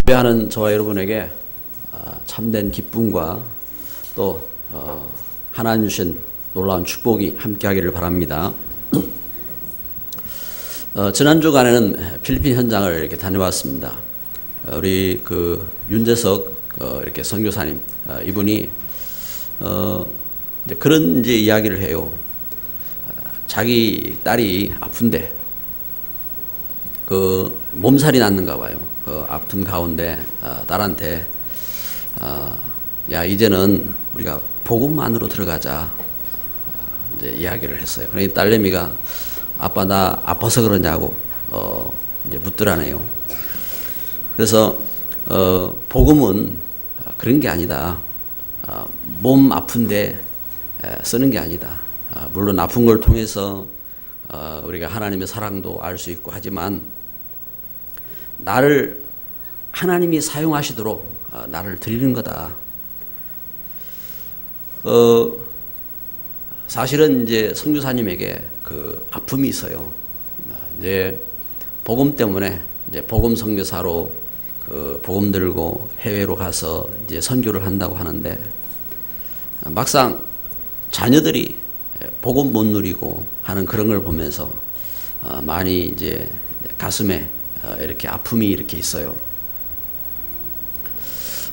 예배하는 저와 여러분에게 참된 기쁨과 또 하나님 주신 놀라운 축복이 함께하기를 바랍니다. 지난 주간에는 필리핀 현장을 이렇게 다녀왔습니다. 우리 윤재석 이렇게 선교사님 이분이 이제 그런 이제 이야기를 해요. 자기 딸이 아픈데 몸살이 났는가 봐요. 아픈 가운데 딸한테 야 이제는 우리가 복음만으로 들어가자 이제 이야기를 했어요. 그러니 딸내미가 아빠 나 아파서 그러냐고 이제 묻더라네요. 그래서 복음은 그런 게 아니다. 몸 아픈데 쓰는 게 아니다. 물론 아픈 걸 통해서 우리가 하나님의 사랑도 알 수 있고 하지만 나를 하나님이 사용하시도록 나를 드리는 거다. 사실은 이제 선교사님에게 아픔이 있어요. 이제 복음 때문에 이제 복음 선교사로 복음 들고 해외로 가서 이제 선교를 한다고 하는데 막상 자녀들이 복음 못 누리고 하는 그런 걸 보면서 많이 이제 가슴에 이렇게 아픔이 이렇게 있어요.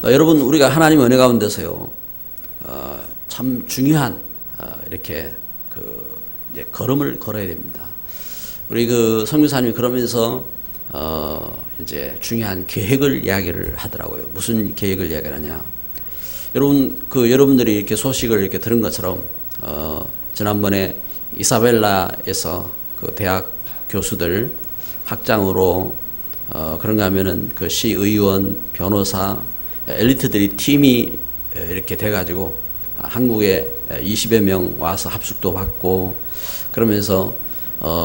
여러분 우리가 하나님 은혜 가운데서요 참 중요한 이렇게 이제 걸음을 걸어야 됩니다. 우리 선교사님이 그러면서 이제 중요한 계획을 이야기를 하더라고요. 무슨 계획을 이야기를 하냐? 여러분 여러분들이 이렇게 소식을 이렇게 들은 것처럼 지난번에 이사벨라에서 대학 교수들 학장으로 그런가 하면은 시의원, 변호사, 엘리트들이 팀이 이렇게 돼가지고 한국에 20여 명 와서 합숙도 받고 그러면서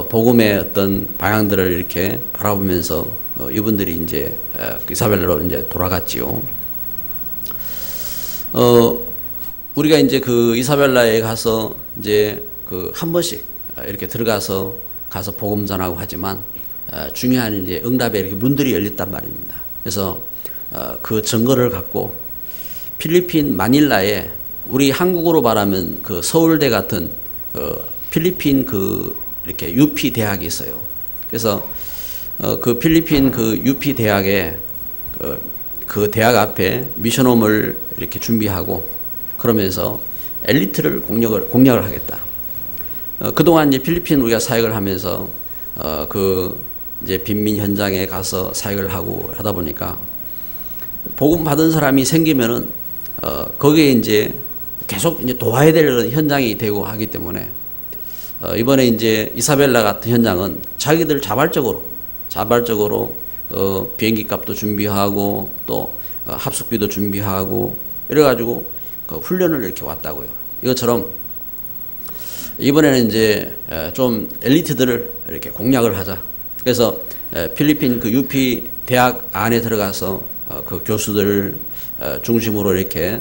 복음의 어떤 방향들을 이렇게 바라보면서 이분들이 이제 이사벨라로 이제 돌아갔지요. 우리가 이제 이사벨라에 가서 이제 한 번씩 이렇게 가서 복음 전하고 하지만 중요한 이제 응답에 이렇게 문들이 열렸단 말입니다. 그래서 그 증거를 갖고 필리핀 마닐라에 우리 한국으로 말하면 서울대 같은 필리핀 이렇게 UP 대학이 있어요. 그래서 필리핀 UP 대학에 그 대학 앞에 미션홈을 이렇게 준비하고 그러면서 엘리트를 공략을 하겠다. 그동안 이제 필리핀 우리가 사역을 하면서 이제 빈민 현장에 가서 사역을 하고 하다 보니까 복음 받은 사람이 생기면은 거기에 이제 계속 이제 도와야 될 현장이 되고 하기 때문에 이번에 이제 이사벨라 같은 현장은 자기들 자발적으로 비행기 값도 준비하고 또 합숙비도 준비하고 이래가지고 훈련을 이렇게 왔다고요. 이것처럼 이번에는 이제 좀 엘리트들을 이렇게 공략을 하자. 그래서 필리핀 UP 대학 안에 들어가서 교수들 중심으로 이렇게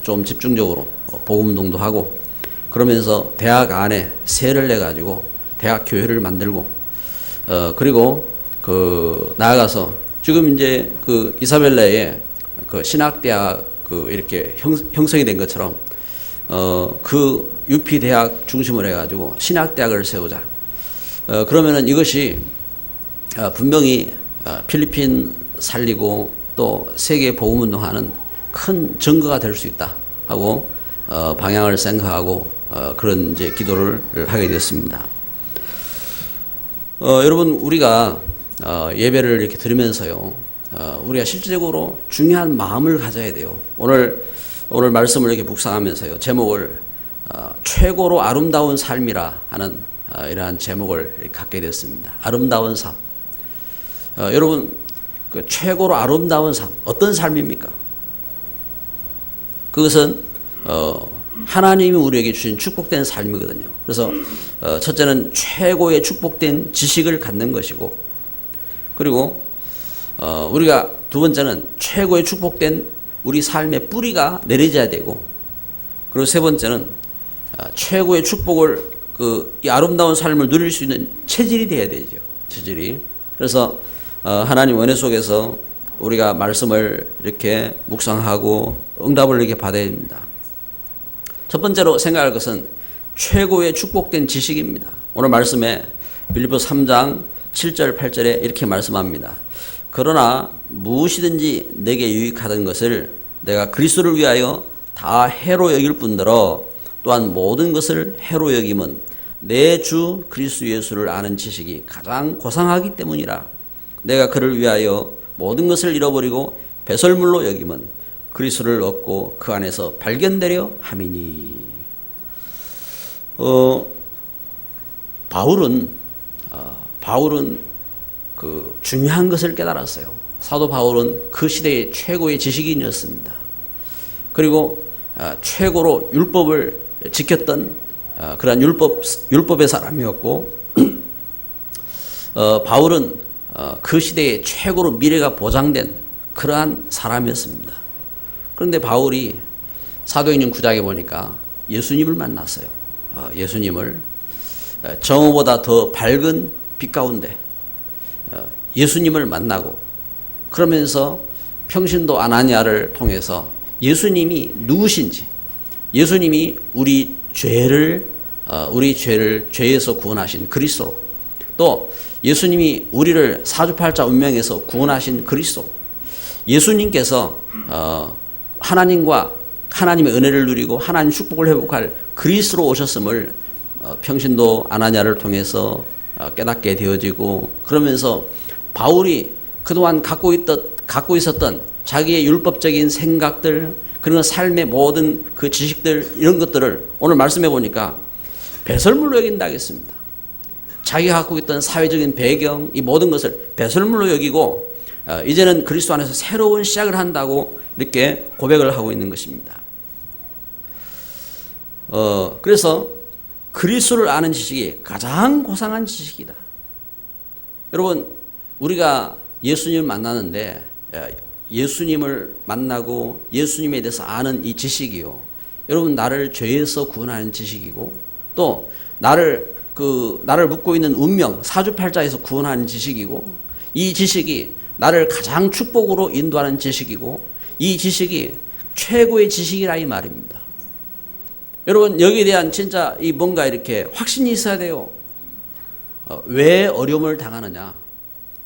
좀 집중적으로 복음동도 하고 그러면서 대학 안에 세를 내 가지고 대학 교회를 만들고 그리고 나아가서 지금 이제 이사벨라에 신학대학 이렇게 형성이 된 것처럼 UP 대학 중심으로 해가지고 신학대학을 세우자. 그러면은 이것이 분명히 필리핀 살리고 또 세계 복음운동하는 큰 증거가 될 수 있다 하고 방향을 생각하고 그런 이제 기도를 하게 되었습니다. 여러분 우리가 예배를 이렇게 들으면서요 우리가 실질적으로 중요한 마음을 가져야 돼요. 오늘 말씀을 이렇게 묵상하면서요 제목을 최고로 아름다운 삶이라 하는 이러한 제목을 이렇게 갖게 되었습니다. 아름다운 삶. 여러분 최고로 아름다운 삶 어떤 삶입니까? 그것은 하나님이 우리에게 주신 축복된 삶이거든요. 그래서 첫째는 최고의 축복된 지식을 갖는 것이고 그리고 우리가 두 번째는 최고의 축복된 우리 삶의 뿌리가 내려져야 되고 그리고 세 번째는 최고의 축복을 이 아름다운 삶을 누릴 수 있는 체질이 돼야 되죠. 체질이. 그래서 하나님 은혜 속에서 우리가 말씀을 이렇게 묵상하고 응답을 이렇게 받아야 됩니다. 첫 번째로 생각할 것은 최고의 축복된 지식입니다. 오늘 말씀에 빌립보 3장 7절 8절에 이렇게 말씀합니다. 그러나 무엇이든지 내게 유익하던 것을 내가 그리스도를 위하여 다 해로 여길 뿐더러 또한 모든 것을 해로 여김은 내 주 그리스도 예수를 아는 지식이 가장 고상하기 때문이라. 내가 그를 위하여 모든 것을 잃어버리고 배설물로 여김은 그리스도를 얻고 그 안에서 발견되려 함이니. 바울은 그 중요한 것을 깨달았어요. 사도 바울은 그 시대의 최고의 지식인이었습니다. 그리고 최고로 율법을 지켰던 그러한 율법의 사람이었고, 바울은 그 시대의 최고로 미래가 보장된 그러한 사람이었습니다. 그런데 바울이 사도행전 9장에 보니까 예수님을 만났어요. 예수님을 정오보다 더 밝은 빛 가운데 예수님을 만나고, 그러면서 평신도 아나니아를 통해서 예수님이 누구신지, 예수님이 우리 죄를 죄에서 구원하신 그리스도, 또 예수님이 우리를 사주팔자 운명에서 구원하신 그리스도, 예수님께서 하나님의 은혜를 누리고 하나님 축복을 회복할 그리스도로 오셨음을 평신도 아나니아를 통해서 깨닫게 되어지고, 그러면서 바울이 그동안 갖고 있었던 자기의 율법적인 생각들, 그런 삶의 모든 그 지식들, 이런 것들을 오늘 말씀해 보니까 배설물로 여긴다 하겠습니다. 자기가 갖고 있던 사회적인 배경, 이 모든 것을 배설물로 여기고 이제는 그리스도 안에서 새로운 시작을 한다고 이렇게 고백을 하고 있는 것입니다. 그래서 그리스도를 아는 지식이 가장 고상한 지식이다. 여러분, 우리가 예수님을 만나는데 예수님을 만나고 예수님에 대해서 아는 이 지식이요, 여러분, 나를 죄에서 구원하는 지식이고, 또 나를 묻고 있는 운명, 사주팔자에서 구원하는 지식이고, 이 지식이 나를 가장 축복으로 인도하는 지식이고, 이 지식이 최고의 지식이라 이 말입니다. 여러분, 여기에 대한 진짜 이 뭔가 이렇게 확신이 있어야 돼요. 왜 어려움을 당하느냐?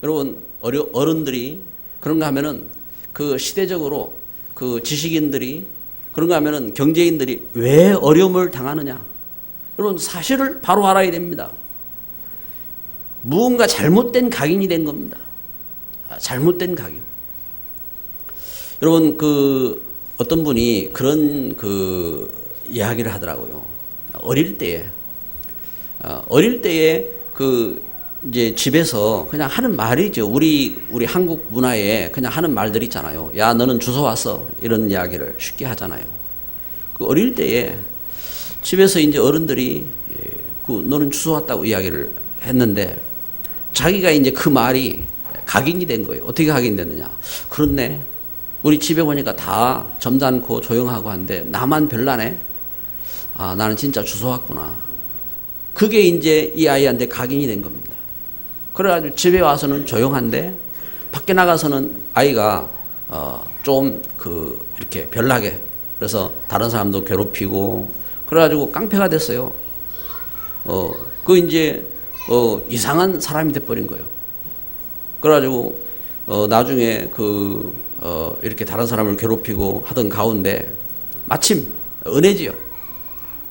여러분, 어른들이 그런가 하면은 그 시대적으로 그 지식인들이 그런가 하면은 경제인들이 왜 어려움을 당하느냐? 여러분, 사실을 바로 알아야 됩니다. 무언가 잘못된 각인이 된 겁니다. 잘못된 각인. 여러분, 어떤 분이 그런 이야기를 하더라고요. 어릴 때에 이제 집에서 그냥 하는 말이죠. 우리 한국 문화에 그냥 하는 말들 있잖아요. 야, 너는 주워 왔어. 이런 이야기를 쉽게 하잖아요. 그 어릴 때에 집에서 이제 어른들이 너는 주워 왔다고 이야기를 했는데, 자기가 이제 그 말이 각인이 된 거예요. 어떻게 각인됐느냐? 그렇네. 우리 집에 보니까 다 점잖고 조용하고 한데 나만 별나네. 아, 나는 진짜 주워 왔구나. 그게 이제 이 아이한테 각인이 된 겁니다. 그래가지고 집에 와서는 조용한데 밖에 나가서는 아이가 좀 이렇게 별나게, 그래서 다른 사람도 괴롭히고, 그래가지고 깡패가 됐어요. 이제 이상한 사람이 돼버린 거예요. 그래가지고 나중에 이렇게 다른 사람을 괴롭히고 하던 가운데 마침 은혜지요.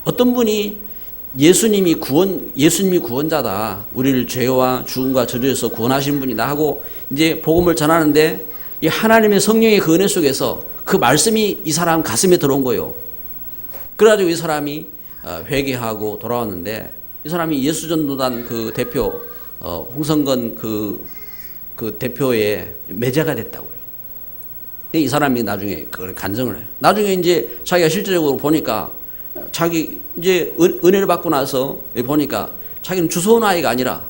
어떤 분이 예수님이 구원자다, 우리를 죄와 죽음과 저주에서 구원하신 분이다 하고 이제 복음을 전하는데, 이 하나님의 성령의 그 은혜 속에서 그 말씀이 이 사람 가슴에 들어온 거예요. 그래가지고 이 사람이 회개하고 돌아왔는데, 이 사람이 예수전도단 그 대표 홍성건 그 대표의 매제가 됐다고요. 이 사람이 나중에 그걸 간증을 해요. 나중에 이제 자기가 실제적으로 보니까, 자기 이제 은혜를 받고 나서 보니까 자기는 주워온 아이가 아니라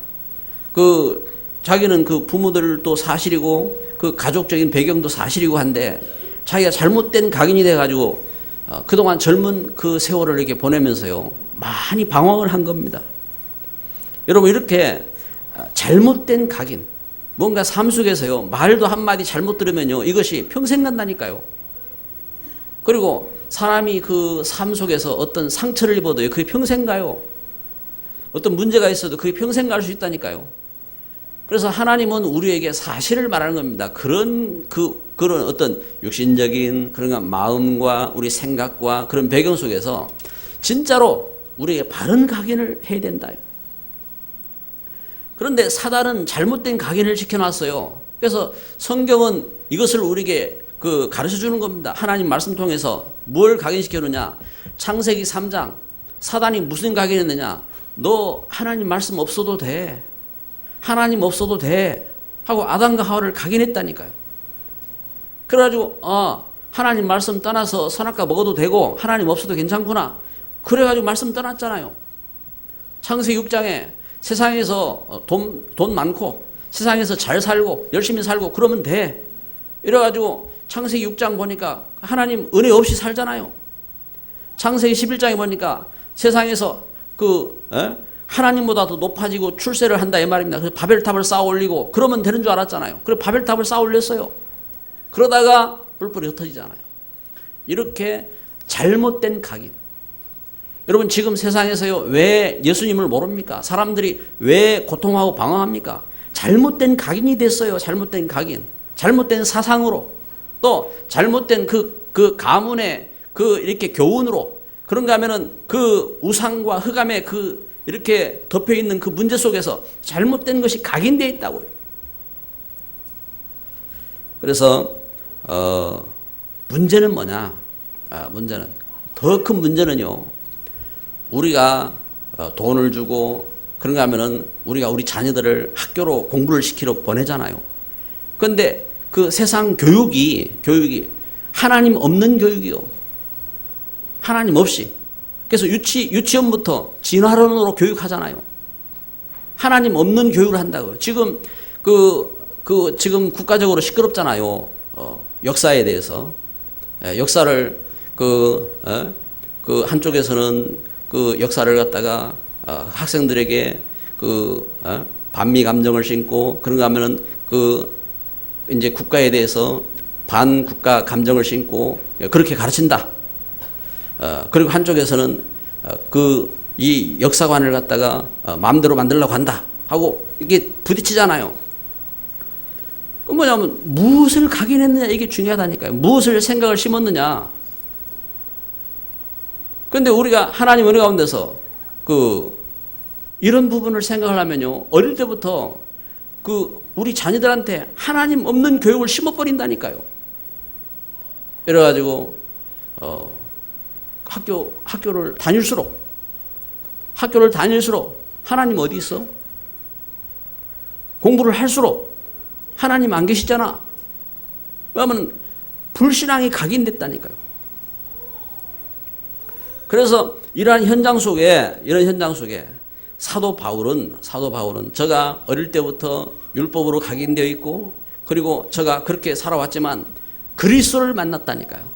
자기는 그 부모들도 사실이고 그 가족적인 배경도 사실이고 한데, 자기가 잘못된 각인이 돼가지고 그동안 젊은 그 세월을 이렇게 보내면서요, 많이 방황을 한 겁니다. 여러분, 이렇게 잘못된 각인, 뭔가 삶 속에서요, 말도 한마디 잘못 들으면요, 이것이 평생 간다니까요. 그리고 사람이 그 삶 속에서 어떤 상처를 입어도요, 그게 평생 가요. 어떤 문제가 있어도 그게 평생 갈 수 있다니까요. 그래서 하나님은 우리에게 사실을 말하는 겁니다. 그런 어떤 육신적인 그런 마음과 우리 생각과 그런 배경 속에서 진짜로 우리에게 바른 각인을 해야 된다. 그런데 사단은 잘못된 각인을 시켜놨어요. 그래서 성경은 이것을 우리에게 가르쳐 주는 겁니다. 하나님 말씀 통해서 뭘 각인시켜놓냐. 창세기 3장 사단이 무슨 각인했느냐. 너 하나님 말씀 없어도 돼. 하나님 없어도 돼. 하고 아담과 하와를 각인했다니까요. 그래가지고 하나님 말씀 떠나서 선악과 먹어도 되고 하나님 없어도 괜찮구나. 그래가지고 말씀 떠났잖아요. 창세기 6장에 세상에서 돈 많고 세상에서 잘 살고 열심히 살고 그러면 돼. 이래가지고 창세기 6장 보니까 하나님 은혜 없이 살잖아요. 창세기 11장에 보니까 세상에서 하나님보다 더 높아지고 출세를 한다 이 말입니다. 그래서 바벨탑을 쌓아 올리고 그러면 되는 줄 알았잖아요. 그래서 바벨탑을 쌓아 올렸어요. 그러다가 뿔뿔이 흩어지잖아요. 이렇게 잘못된 각인. 여러분 지금 세상에서요, 왜 예수님을 모릅니까? 사람들이 왜 고통하고 방황합니까? 잘못된 각인이 됐어요. 잘못된 각인. 잘못된 사상으로. 또 잘못된 그 가문의 이렇게 교훈으로. 그런가 하면은 그 우상과 흑암의 이렇게 덮여 있는 그 문제 속에서 잘못된 것이 각인되어 있다고요. 그래서 문제는 뭐냐? 문제는 더 큰 문제는요. 우리가 돈을 주고 그런가 하면은 우리가 우리 자녀들을 학교로 공부를 시키러 보내잖아요. 그런데 그 세상 교육이 하나님 없는 교육이요. 하나님 없이. 그래서 유치원부터 진화론으로 교육하잖아요. 하나님 없는 교육을 한다고요. 지금 지금 국가적으로 시끄럽잖아요. 역사에 대해서. 역사를 한쪽에서는 역사를 갖다가 학생들에게 반미 감정을 심고 그런가 하면은 이제 국가에 대해서 반국가 감정을 심고 그렇게 가르친다. 그리고 한쪽에서는 이 역사관을 갖다가 마음대로 만들려고 한다 하고 이게 부딪히잖아요. 그 뭐냐면 무엇을 각인했느냐 이게 중요하다니까요. 무엇을 생각을 심었느냐. 그런데 우리가 하나님 은혜 가운데서 이런 부분을 생각을 하면요, 어릴 때부터 우리 자녀들한테 하나님 없는 교육을 심어버린다니까요. 이래가지고 학교를 다닐수록 하나님 어디 있어? 공부를 할수록 하나님 안 계시잖아. 왜냐하면 불신앙이 각인됐다니까요. 그래서 이러한 현장 속에 사도 바울은 저가 어릴 때부터 율법으로 각인되어 있고 그리고 저가 그렇게 살아왔지만 그리스도를 만났다니까요.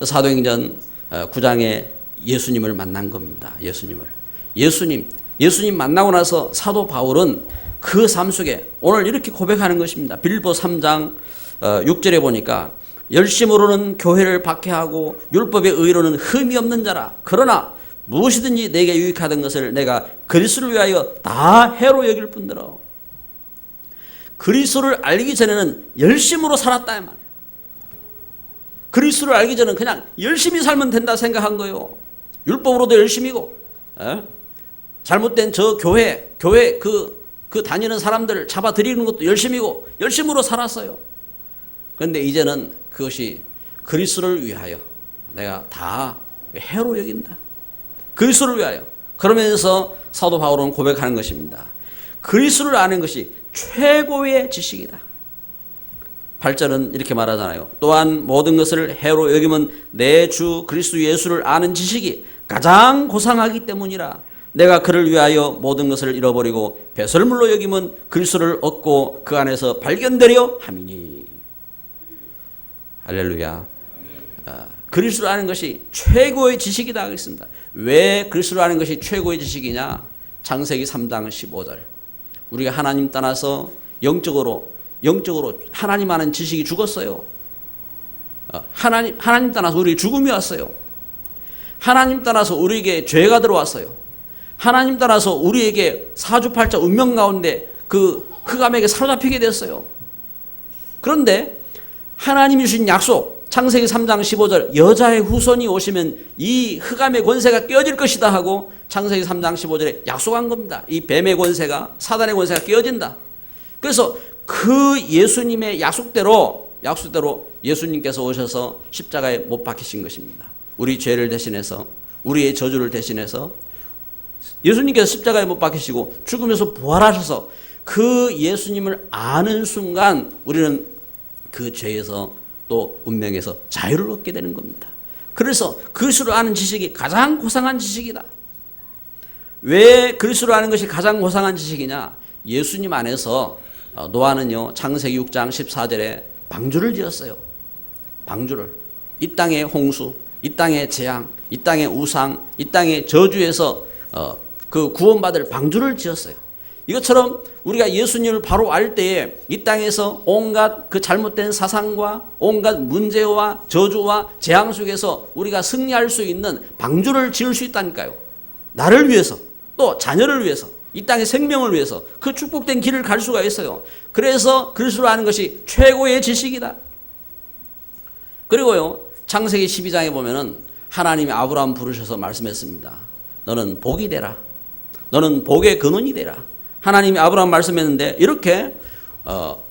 사도행전 9장에 예수님을 만난 겁니다. 예수님 만나고 나서 사도 바울은 그 삶 속에 오늘 이렇게 고백하는 것입니다. 빌립보 3장 6절에 보니까 열심으로는 교회를 박해하고 율법의 의로는 흠이 없는 자라. 그러나 무엇이든지 내게 유익하던 것을 내가 그리스도를 위하여 다 해로 여길 뿐더러. 그리스도를 알기 전에는 열심으로 살았다 이 말이에요. 그리스도를 알기 전에는 그냥 열심히 살면 된다 생각한 거예요. 율법으로도 열심이고 잘못된 저 교회 다니는 사람들 잡아들이는 것도 열심이고 열심으로 살았어요. 그런데 이제는 그것이 그리스도를 위하여 내가 다 해로 여긴다. 그리스도를 위하여. 그러면서 사도 바울은 고백하는 것입니다. 그리스도를 아는 것이 최고의 지식이다. 8절은 이렇게 말하잖아요. 또한 모든 것을 해로 여기면 내 주 그리스도 예수를 아는 지식이 가장 고상하기 때문이라. 내가 그를 위하여 모든 것을 잃어버리고 배설물로 여기면 그리스도를 얻고 그 안에서 발견되려 함이니. 할렐루야. 그리스도를 아는 것이 최고의 지식이다 하겠습니다. 왜 그리스도를 아는 것이 최고의 지식이냐? 창세기 3장 15절. 우리가 하나님 떠나서 영적으로 하나님 아는 지식이 죽었어요. 하나님 떠나서 우리에게 죽음이 왔어요. 하나님 떠나서 우리에게 죄가 들어왔어요. 하나님 따라서 우리에게 사주팔자 운명 가운데 그 흑암에게 사로잡히게 됐어요. 그런데 하나님이 주신 약속, 창세기 3장 15절, 여자의 후손이 오시면 이 흑암의 권세가 깨어질 것이다 하고 창세기 3장 15절에 약속한 겁니다. 이 뱀의 권세가, 사단의 권세가 깨어진다. 그래서 그 예수님의 약속대로 예수님께서 오셔서 십자가에 못 박히신 것입니다. 우리 죄를 대신해서, 우리의 저주를 대신해서 예수님께서 십자가에 못 박히시고 죽으면서 부활하셔서 그 예수님을 아는 순간 우리는 그 죄에서 또 운명에서 자유를 얻게 되는 겁니다. 그래서 그리스도를 아는 지식이 가장 고상한 지식이다. 왜 그리스도를 아는 것이 가장 고상한 지식이냐? 예수님 안에서 노아는요, 창세기 6장 14절에 방주를 지었어요. 방주를. 이 땅의 홍수, 이 땅의 재앙, 이 땅의 우상, 이 땅의 저주에서 그 구원받을 방주를 지었어요. 이것처럼 우리가 예수님을 바로 알 때에 이 땅에서 온갖 그 잘못된 사상과 온갖 문제와 저주와 재앙 속에서 우리가 승리할 수 있는 방주를 지을 수 있다니까요. 나를 위해서, 또 자녀를 위해서, 이 땅의 생명을 위해서 그 축복된 길을 갈 수가 있어요. 그래서 그리스도를 아는 것이 최고의 지식이다. 그리고요, 창세기 12장에 보면은 하나님이 아브라함 부르셔서 말씀했습니다. 너는 복이 되라. 너는 복의 근원이 되라. 하나님이 아브라함 말씀했는데 이렇게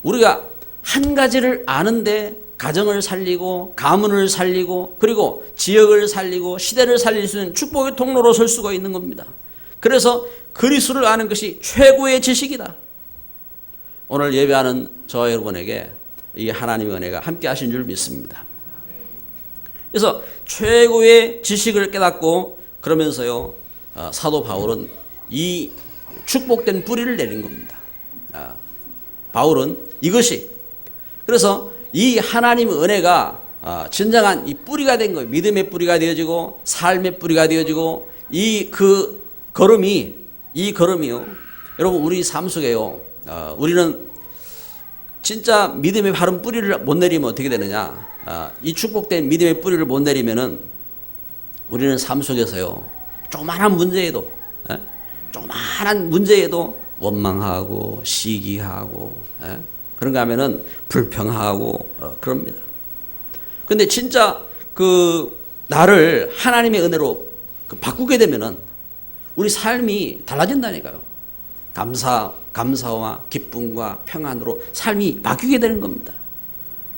우리가 한 가지를 아는데 가정을 살리고 가문을 살리고 그리고 지역을 살리고 시대를 살릴 수 있는 축복의 통로로 설 수가 있는 겁니다. 그래서 그리스도를 아는 것이 최고의 지식이다. 오늘 예배하는 저와 여러분에게 이 하나님의 은혜가 함께 하신 줄 믿습니다. 그래서 최고의 지식을 깨닫고 그러면서요, 사도 바울은 이 축복된 뿌리를 내린 겁니다. 바울은 이것이, 그래서 이 하나님의 은혜가 진정한 이 뿌리가 된 거예요. 믿음의 뿌리가 되어지고 삶의 뿌리가 되어지고 이 걸음이요. 여러분, 우리 삶 속에요, 우리는 진짜 믿음의 바른 뿌리를 못 내리면 어떻게 되느냐? 이 축복된 믿음의 뿌리를 못 내리면은 우리는 삶 속에서요, 조그만한 문제에도 원망하고 시기하고 그런가 하면은 불평하고 그럽니다. 근데 진짜 나를 하나님의 은혜로 바꾸게 되면은 우리 삶이 달라진다니까요. 감사와 기쁨과 평안으로 삶이 바뀌게 되는 겁니다.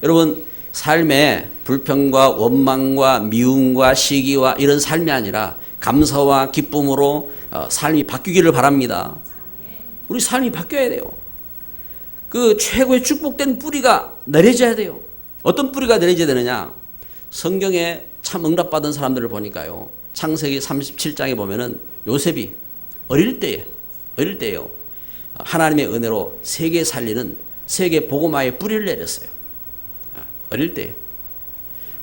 여러분, 삶에 불평과 원망과 미움과 시기와 이런 삶이 아니라 감사와 기쁨으로 삶이 바뀌기를 바랍니다. 우리 삶이 바뀌어야 돼요. 그 최고의 축복된 뿌리가 내려져야 돼요. 어떤 뿌리가 내려져야 되느냐? 성경에 참 응답받은 사람들을 보니까요, 창세기 37장에 보면은 요셉이 어릴 때예요, 하나님의 은혜로 세계 살리는 세계 복음화의 뿌리를 내렸어요.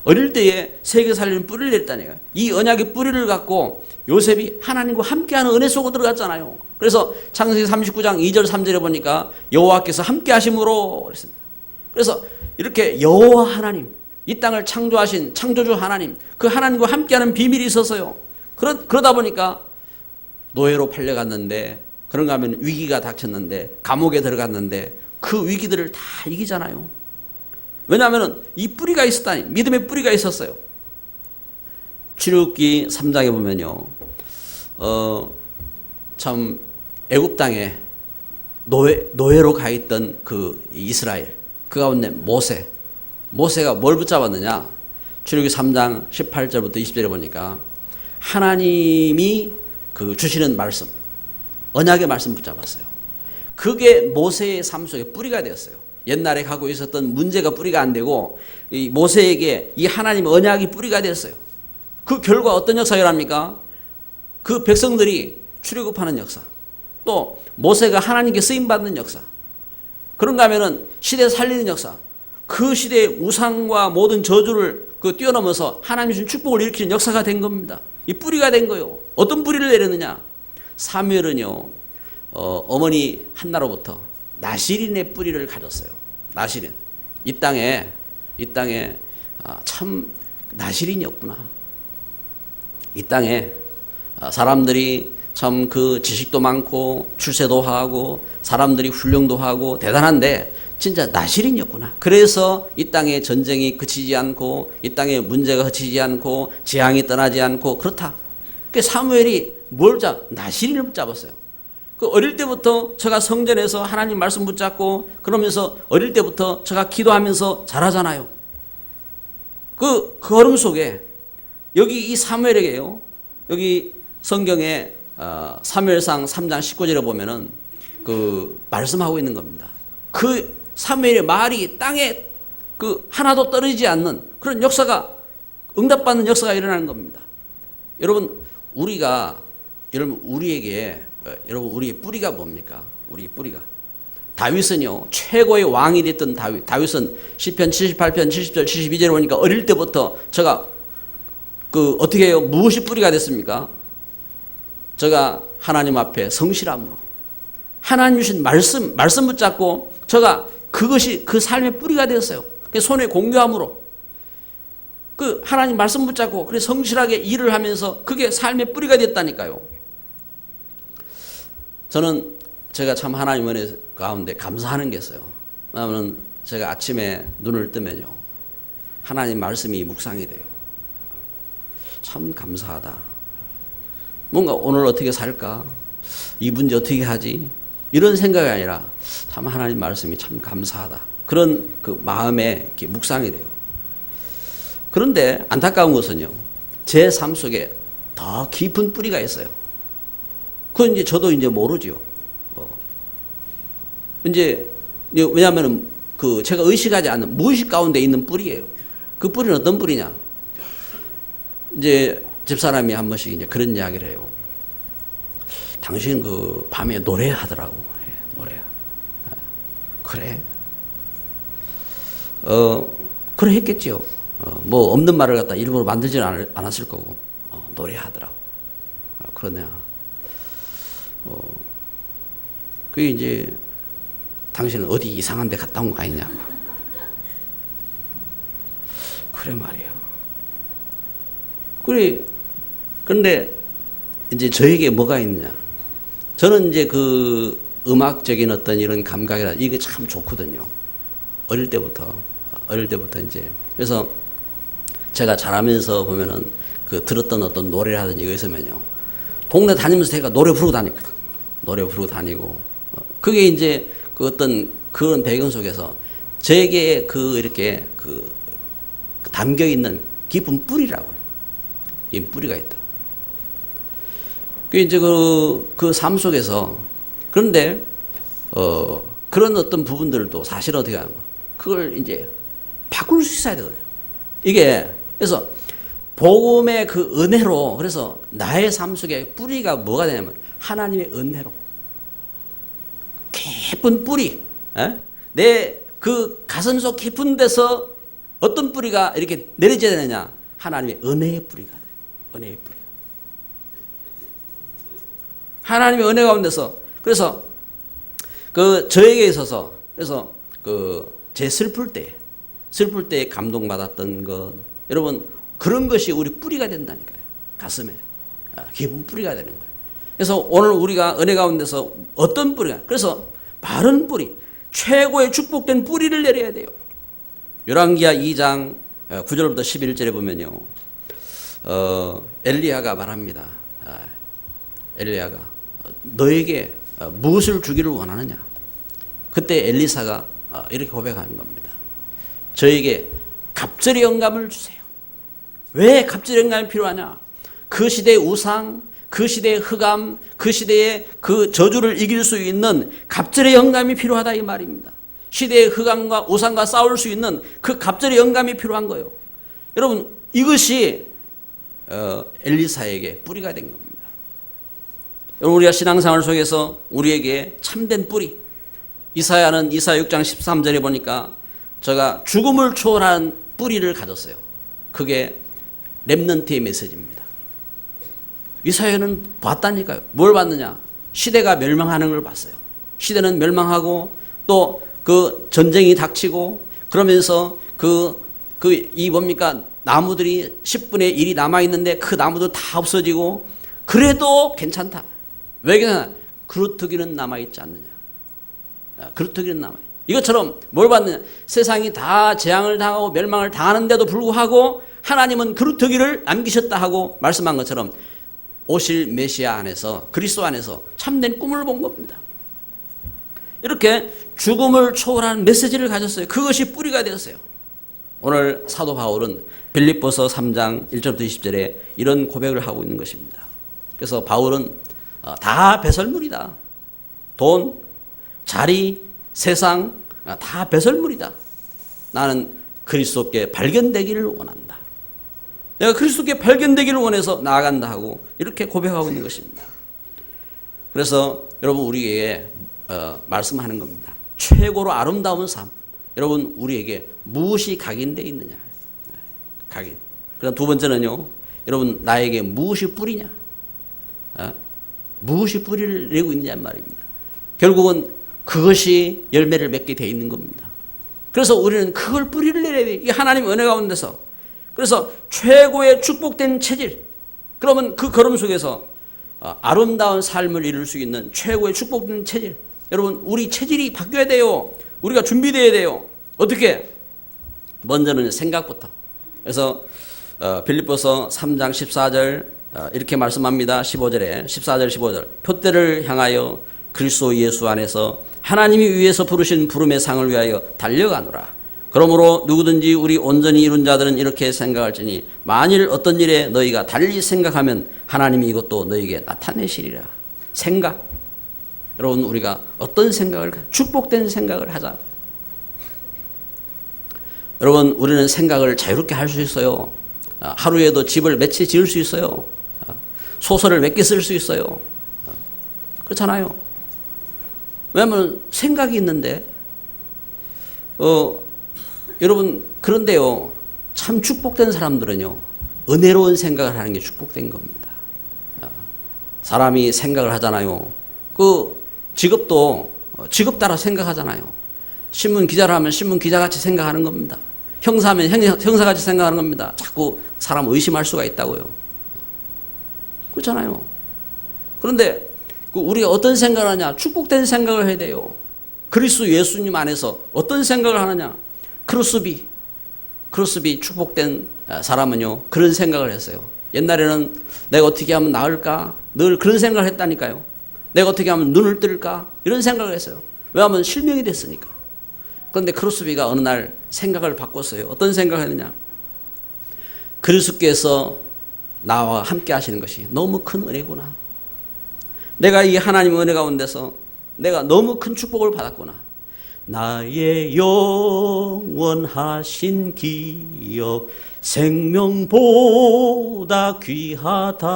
어릴 때에 세계 살리는 뿌리를 냈다니까요. 이 언약의 뿌리를 갖고 요셉이 하나님과 함께하는 은혜 속으로 들어갔잖아요. 그래서 창세기 39장 2절 3절에 보니까 여호와께서 함께 하심으로 그랬습니다. 그래서 이렇게 여호와 하나님, 이 땅을 창조하신 창조주 하나님, 그 하나님과 함께하는 비밀이 있었어요. 그러다 보니까 노예로 팔려갔는데, 그런가 하면 위기가 닥쳤는데, 감옥에 들어갔는데 그 위기들을 다 이기잖아요. 왜냐하면 이 뿌리가 있었다니, 믿음의 뿌리가 있었어요. 출애굽기 3장에 보면요, 참 애굽 땅에 노예로 가 있던 그 이스라엘, 그 가운데 모세가 뭘 붙잡았느냐? 출애굽기 3장 18절부터 20절에 보니까 하나님이 주시는 말씀, 언약의 말씀 붙잡았어요. 그게 모세의 삶 속에 뿌리가 되었어요. 옛날에 갖고 있었던 문제가 뿌리가 안 되고 이 모세에게 이 하나님의 언약이 뿌리가 되었어요. 그 결과 어떤 역사가 일어납니까? 그 백성들이 출애굽하는 역사, 또 모세가 하나님께 쓰임받는 역사, 그런가 하면은 시대 살리는 역사, 그 시대의 우상과 모든 저주를 뛰어넘어서 하나님이 주신 축복을 일으키는 역사가 된 겁니다. 이 뿌리가 된 거예요. 어떤 뿌리를 내렸느냐? 사무엘은요, 어머니 한나로부터 나시린의 뿌리를 가졌어요. 나시린. 이 땅에 참 나시린이었구나. 이 땅에 사람들이 참 그 지식도 많고 출세도 하고 사람들이 훌륭도 하고 대단한데 진짜 나시린이었구나. 그래서 이 땅에 전쟁이 그치지 않고 이 땅에 문제가 그치지 않고 재앙이 떠나지 않고 그렇다. 그래서 사무엘이 나시린을 붙잡았어요. 그 어릴 때부터 제가 성전에서 하나님 말씀 붙잡고 그러면서 어릴 때부터 제가 기도하면서 자라잖아요. 그 걸음 속에 여기 이 사무엘에게요. 여기 성경에 사무엘상 3장 19절에 보면은 그 말씀하고 있는 겁니다. 그 사무엘의 말이 땅에 그 하나도 떨어지지 않는 그런 역사가 응답받는 역사가 일어나는 겁니다. 여러분 우리에게 우리의 뿌리가 뭡니까? 우리 뿌리가 다윗은요 최고의 왕이 됐던 다윗은 시편 78편 70절 72절에 보니까 어릴 때부터 제가 그 어떻게 해요? 무엇이 뿌리가 됐습니까? 제가 하나님 앞에 성실함으로 하나님 주신 말씀 붙잡고 제가 그것이 그 삶의 뿌리가 되었어요. 손에 공유함으로 그 하나님 말씀 붙잡고 그래 성실하게 일을 하면서 그게 삶의 뿌리가 됐다니까요. 저는 제가 참 하나님 은혜 가운데 감사하는 게 있어요. 왜냐하면 제가 아침에 눈을 뜨면요 하나님 말씀이 묵상이 돼요. 참 감사하다. 뭔가 오늘 어떻게 살까? 이 문제 어떻게 하지? 이런 생각이 아니라 참 하나님 말씀이 참 감사하다. 그런 그 마음에 이렇게 묵상이 돼요. 그런데 안타까운 것은요, 제 삶 속에 더 깊은 뿌리가 있어요. 그건 이제 저도 이제 모르죠. 이제 왜냐하면 그 제가 의식하지 않는 무의식 가운데 있는 뿌리예요. 그 뿌리는 어떤 뿌리냐? 이제 집사람이 한 번씩 이제 그런 이야기를 해요. 당신 그 밤에 노래하더라고. 노래. 그래. 그래 했겠지요. 뭐 없는 말을 갖다 일부러 만들지는 않았을 거고. 노래하더라고. 그러냐. 그게 이제 당신은 어디 이상한 데 갔다 온 거 아니냐. 그래 말이야. 그래. 그런데 이제 저에게 뭐가 있느냐. 저는 이제 그 음악적인 어떤 이런 감각이라 이게 참 좋거든요. 어릴 때부터 이제. 그래서 제가 자라면서 보면은 그 들었던 어떤 노래라든지 이거 있으면요. 동네 다니면서 제가 노래 부르고 다녔거든. 노래 부르고 다니고. 그게 이제 그 어떤 그런 배경 속에서 저에게 그 이렇게 그 담겨 있는 깊은 뿌리라고요. 이 뿌리가 있다. 그 이제 그 삶 속에서 그런데 그런 어떤 부분들도 사실 어떻게 하면 그걸 이제 바꿀 수 있어야 되거든요. 이게 그래서 복음의 그 은혜로 그래서 나의 삶 속에 뿌리가 뭐가 되냐면 하나님의 은혜로 깊은 뿌리, 내 그 가슴 속 깊은 데서 어떤 뿌리가 이렇게 내려져야 되느냐? 하나님의 은혜의 뿌리가 돼. 은혜의 뿌리. 하나님의 은혜 가운데서 그래서 그 저에게 있어서 그래서 그 제 슬플 때 감동받았던 것 여러분 그런 것이 우리 뿌리가 된다니까요. 가슴에 깊은 뿌리가 되는 거예요. 그래서 오늘 우리가 은혜 가운데서 어떤 뿌리가 그래서 바른 뿌리 최고의 축복된 뿌리를 내려야 돼요. 열왕기하 2장 9절부터 11절에 보면요. 엘리야가 말합니다. 엘리야가 너에게 무엇을 주기를 원하느냐? 그때 엘리사가 이렇게 고백하는 겁니다. 저에게 갑절의 영감을 주세요. 왜 갑절의 영감이 필요하냐? 그 시대의 우상, 그 시대의 흑암, 그 시대의 그 저주를 이길 수 있는 갑절의 영감이 필요하다 이 말입니다. 시대의 흑암과 우상과 싸울 수 있는 그 갑절의 영감이 필요한 거예요. 여러분 이것이 엘리사에게 뿌리가 된 겁니다. 여러분 우리가 신앙생활 속에서 우리에게 참된 뿌리 이사야는 이사야 6장 13절에 보니까 제가 죽음을 초월한 뿌리를 가졌어요. 그게 렘넌트의 메시지입니다. 이사야는 봤다니까요. 뭘 봤느냐? 시대가 멸망하는 걸 봤어요. 시대는 멸망하고 또 그 전쟁이 닥치고 그러면서 이 뭡니까? 나무들이 10분의 1이 남아있는데 그 나무도 다 없어지고 그래도 괜찮다. 왜 괜찮아? 그루터기는 남아있지 않느냐. 그루터기는 남아있. 이것처럼 뭘 받느냐? 세상이 다 재앙을 당하고 멸망을 당하는데도 불구하고 하나님은 그루터기를 남기셨다 하고 말씀한 것처럼 오실 메시아 안에서 그리스도 안에서 참된 꿈을 본 겁니다. 이렇게 죽음을 초월하는 메시지를 가졌어요. 그것이 뿌리가 되었어요. 오늘 사도 바울은 빌립보서 3장 1절부터 20절에 이런 고백을 하고 있는 것입니다. 그래서 바울은 다 배설물이다. 돈, 자리, 세상 다 배설물이다. 나는 그리스도께 발견되기를 원한다. 내가 그리스도께 발견되기를 원해서 나아간다 하고 이렇게 고백하고 있는 것입니다. 그래서 여러분 우리에게 말씀하는 겁니다. 최고로 아름다운 삶. 여러분 우리에게 무엇이 각인되어 있느냐. 각인. 그다음 두 번째는요. 여러분 나에게 무엇이 뿌리냐. 무엇이 뿌리를 내고 있느냐 말입니다. 결국은 그것이 열매를 맺게 되어 있는 겁니다. 그래서 우리는 그걸 뿌리를 내야 돼요. 이게 하나님의 은혜 가운데서. 그래서 최고의 축복된 체질. 그러면 그 걸음 속에서 아름다운 삶을 이룰 수 있는 최고의 축복된 체질. 여러분 우리 체질이 바뀌어야 돼요. 우리가 준비되어야 돼요. 어떻게? 먼저는 생각부터. 그래서 빌립보서 3장 14절 이렇게 말씀합니다. 15절에 14절 15절 표대를 향하여 그리스도 예수 안에서 하나님이 위에서 부르신 부름의 상을 위하여 달려가노라. 그러므로 누구든지 우리 온전히 이룬 자들은 이렇게 생각할지니 만일 어떤 일에 너희가 달리 생각하면 하나님이 이것도 너희에게 나타내시리라. 생각. 여러분 우리가 어떤 생각을 축복된 생각을 하자. 여러분 우리는 생각을 자유롭게 할 수 있어요. 하루에도 집을 몇 채 지을 수 있어요. 소설을 몇 개 쓸 수 있어요. 그렇잖아요. 왜냐하면 생각이 있는데 여러분 그런데요. 참 축복된 사람들은요. 은혜로운 생각을 하는 게 축복된 겁니다. 사람이 생각을 하잖아요. 그 직업도 직업 따라 생각하잖아요. 신문 기자라면 신문 기자같이 생각하는 겁니다. 형사면 형사같이 생각하는 겁니다. 자꾸 사람 의심할 수가 있다고요. 그렇잖아요. 그런데 우리가 어떤 생각을 하냐? 축복된 생각을 해야 돼요. 그리스도 예수님 안에서 어떤 생각을 하느냐? 크로스비 축복된 사람은요. 그런 생각을 했어요. 옛날에는 내가 어떻게 하면 나을까? 늘 그런 생각을 했다니까요. 내가 어떻게 하면 눈을 뜰까? 이런 생각을 했어요. 왜냐하면 실명이 됐으니까. 그런데 크로스비가 어느 날 생각을 바꿨어요. 어떤 생각을 했느냐? 그리스도께서 나와 함께 하시는 것이 너무 큰 은혜구나. 내가 이 하나님의 은혜 가운데서 내가 너무 큰 축복을 받았구나. 나의 영원하신 기업 생명보다 귀하다.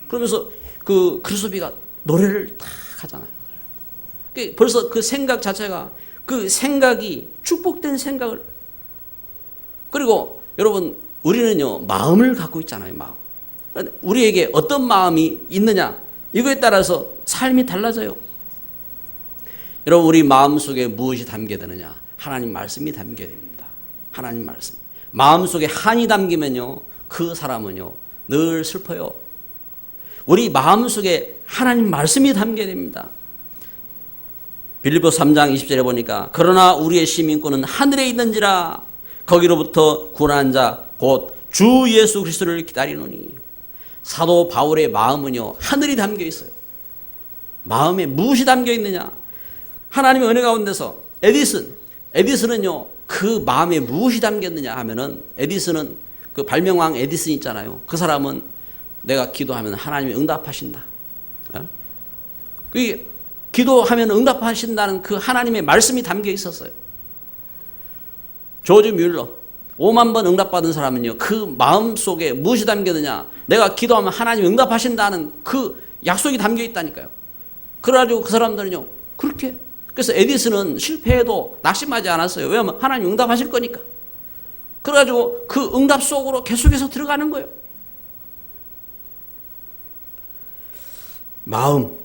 그러면서 그 그리스도비가 노래를 딱 하잖아요. 벌써 그 생각 자체가 그 생각이 축복된 생각을. 그리고 여러분 우리는요 마음을 갖고 있잖아요. 마음. 우리에게 어떤 마음이 있느냐 이거에 따라서 삶이 달라져요. 여러분 우리 마음속에 무엇이 담겨야 되느냐? 하나님 말씀이 담겨야 됩니다. 하나님 말씀. 마음속에 한이 담기면요 그 사람은요 늘 슬퍼요. 우리 마음속에 하나님 말씀이 담겨야 됩니다. 빌립보서 3장 20절에 보니까 그러나 우리의 시민권은 하늘에 있는지라 거기로부터 구원한 자 곧 주 예수 그리스도를 기다리노니. 사도 바울의 마음은요 하늘이 담겨 있어요. 마음에 무엇이 담겨 있느냐? 하나님의 은혜 가운데서 에디슨은요 그 마음에 무엇이 담겼느냐 하면은 에디슨은 그 발명왕 에디슨 있잖아요. 그 사람은 내가 기도하면 하나님이 응답하신다. 기도하면 응답하신다는 그 하나님의 말씀이 담겨 있었어요. 조지 뮬러 5만 번 응답받은 사람은요 그 마음속에 무엇이 담겼느냐? 내가 기도하면 하나님이 응답하신다는 그 약속이 담겨 있다니까요. 그래가지고 그 사람들은요 그렇게. 그래서 에디슨은 실패해도 낙심하지 않았어요. 왜냐하면 하나님 응답하실 거니까. 그래가지고 그 응답 속으로 계속해서 들어가는 거예요. 마음.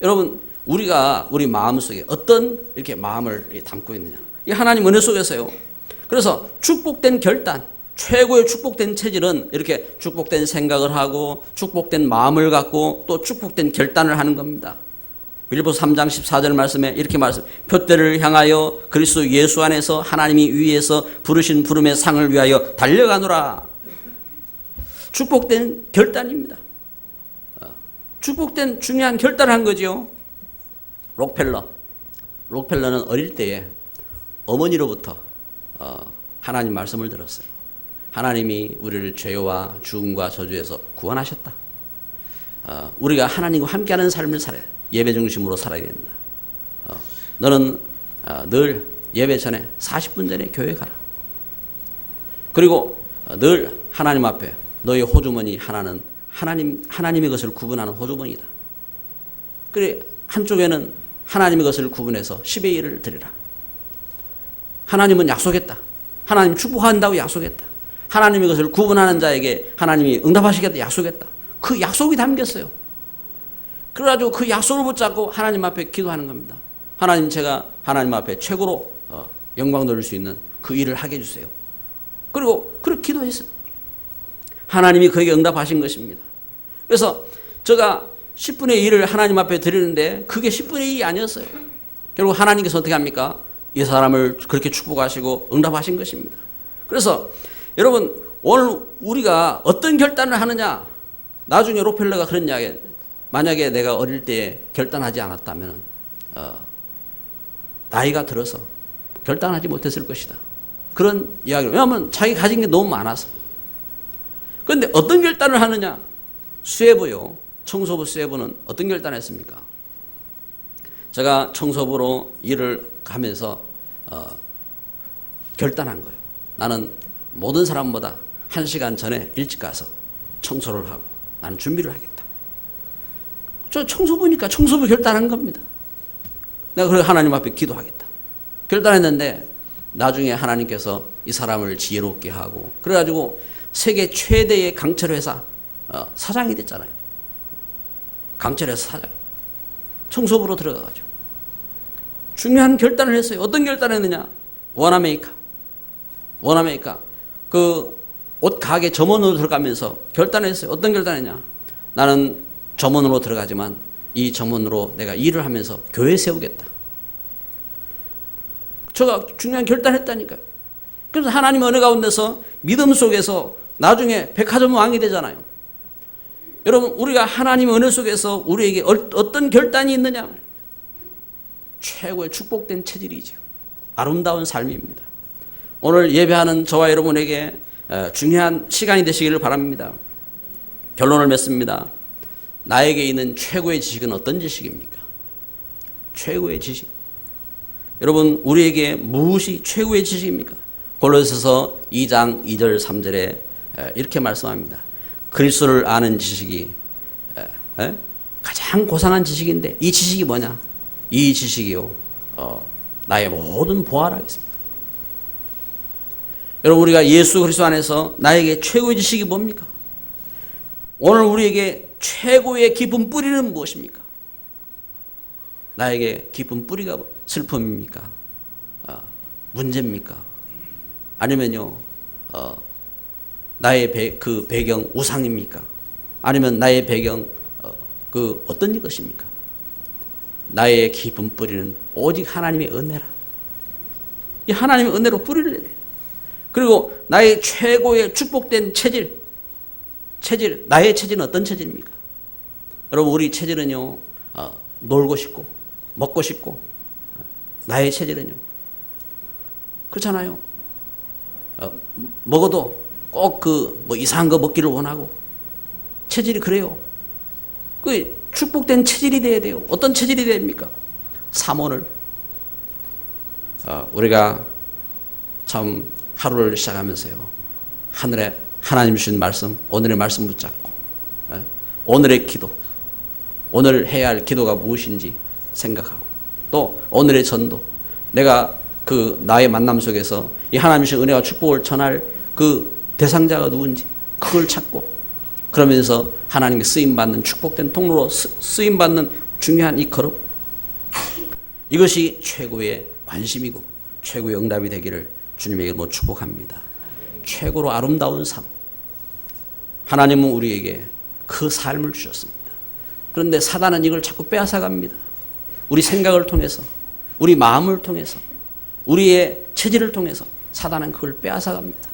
여러분 우리가 우리 마음속에 어떤 이렇게 마음을 담고 있느냐. 이 하나님 은혜 속에서요. 그래서 축복된 결단, 최고의 축복된 체질은 이렇게 축복된 생각을 하고 축복된 마음을 갖고 또 축복된 결단을 하는 겁니다. 빌립보서 3장 14절 말씀에 이렇게 표대를 향하여 그리스도 예수 안에서 하나님이 위에서 부르신 부름의 상을 위하여 달려가노라. 축복된 결단입니다. 축복된 중요한 결단을 한 거죠. 록펠러는 어릴 때에 어머니로부터 하나님 말씀을 들었어요. 하나님이 우리를 죄와 죽음과 저주에서 구원하셨다. 우리가 하나님과 함께하는 삶을 살아야 돼. 예배 중심으로 살아야 된다. 너는 늘 예배 전에 40분 전에 교회 가라. 그리고 늘 하나님 앞에 너의 호주머니 하나는 하나님의 것을 구분하는 호주머니다. 그래 한쪽에는 하나님의 것을 구분해서 10의 1을 드리라. 하나님은 약속했다. 하나님 축복한다고 약속했다. 하나님의 것을 구분하는 자에게 하나님이 응답하시겠다 약속했다. 그 약속이 담겼어요. 그래가지고 그 약속을 붙잡고 하나님 앞에 기도하는 겁니다. 하나님, 제가 하나님 앞에 최고로 영광 돌릴 수 있는 그 일을 하게 해주세요. 그리고 그렇게 기도했어요. 하나님이 그에게 응답하신 것입니다. 그래서 제가 10분의 1을 하나님 앞에 드리는데 그게 10분의 1이 아니었어요. 결국 하나님께서 어떻게 합니까? 이 사람을 그렇게 축복하시고 응답하신 것입니다. 그래서 여러분, 오늘 우리가 어떤 결단을 하느냐. 나중에 록펠러가 그런 이야기, 만약에 내가 어릴 때 결단하지 않았다면 나이가 들어서 결단하지 못했을 것이다. 그런 이야기를. 왜냐하면 자기 가진 게 너무 많아서. 그런데 어떤 결단을 하느냐. 수뇌부요. 청소부 수뇌부는 어떤 결단을 했습니까? 제가 청소부로 일을 하면서 결단한 거예요. 나는 모든 사람보다 1시간 전에 일찍 가서 청소를 하고 나는 준비를 하겠다. 저 청소부니까 청소부 결단한 겁니다. 내가 그래 하나님 앞에 기도하겠다. 결단했는데 나중에 하나님께서 이 사람을 지혜롭게 하고 그래가지고 세계 최대의 강철회사 사장이 됐잖아요. 강철회사 사장. 청소부로 들어가가지고 중요한 결단을 했어요. 어떤 결단을 했느냐. 원아메이카. 그 옷 가게 점원으로 들어가면서 결단을 했어요. 어떤 결단을 했냐. 나는 점원으로 들어가지만 이 점원으로 내가 일을 하면서 교회 세우겠다. 제가 중요한 결단을 했다니까요. 그래서 하나님 은혜 가운데서 믿음 속에서 나중에 백화점 왕이 되잖아요. 여러분, 우리가 하나님의 은혜 속에서 우리에게 어떤 결단이 있느냐. 최고의 축복된 체질이죠. 아름다운 삶입니다. 오늘 예배하는 저와 여러분에게 중요한 시간이 되시기를 바랍니다. 결론을 맺습니다. 나에게 있는 최고의 지식은 어떤 지식입니까? 최고의 지식. 여러분, 우리에게 무엇이 최고의 지식입니까? 골로새서 2장 2절 3절에 이렇게 말씀합니다. 그리스도를 아는 지식이 가장 고상한 지식인데 이 지식이 뭐냐? 이 지식이요. 나의 모든 보화라 하겠습니다. 여러분, 우리가 예수 그리스도 안에서 나에게 최고의 지식이 뭡니까? 오늘 우리에게 최고의 깊은 뿌리는 무엇입니까? 나에게 깊은 뿌리가 슬픔입니까? 문제입니까? 아니면요, 나의 그 배경 우상입니까? 아니면 나의 배경 그 어떤 것입니까? 나의 깊은 뿌리는 오직 하나님의 은혜라. 이 하나님의 은혜로 뿌리를 내야 돼. 그리고 나의 최고의 축복된 체질, 나의 체질은 어떤 체질입니까? 여러분, 우리 체질은요, 놀고 싶고, 먹고 싶고, 나의 체질은요, 그렇잖아요. 먹어도 꼭 뭐 이상한 거 먹기를 원하고, 체질이 그래요. 그 축복된 체질이 돼야 돼요. 어떤 체질이 됩니까? 삼원을. 우리가 참 하루를 시작하면서요, 하늘에 하나님 주신 말씀, 오늘의 말씀 붙잡고, 오늘의 기도, 오늘 해야 할 기도가 무엇인지 생각하고, 또 오늘의 전도, 내가 그 나의 만남 속에서 이 하나님 주신 은혜와 축복을 전할 그 대상자가 누군지 그걸 찾고, 그러면서 하나님께 쓰임받는 축복된 통로로 쓰임받는 중요한 이 걸음, 이것이 최고의 관심이고 최고의 응답이 되기를 주님의 이름으로 축복합니다. 최고로 아름다운 삶. 하나님은 우리에게 그 삶을 주셨습니다. 그런데 사단은 이걸 자꾸 빼앗아갑니다. 우리 생각을 통해서, 우리 마음을 통해서, 우리의 체질을 통해서 사단은 그걸 빼앗아갑니다.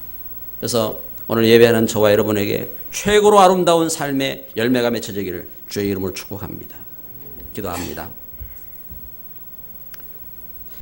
그래서 오늘 예배하는 저와 여러분에게 최고로 아름다운 삶의 열매가 맺혀지기를 주의 이름으로 축복합니다. 기도합니다.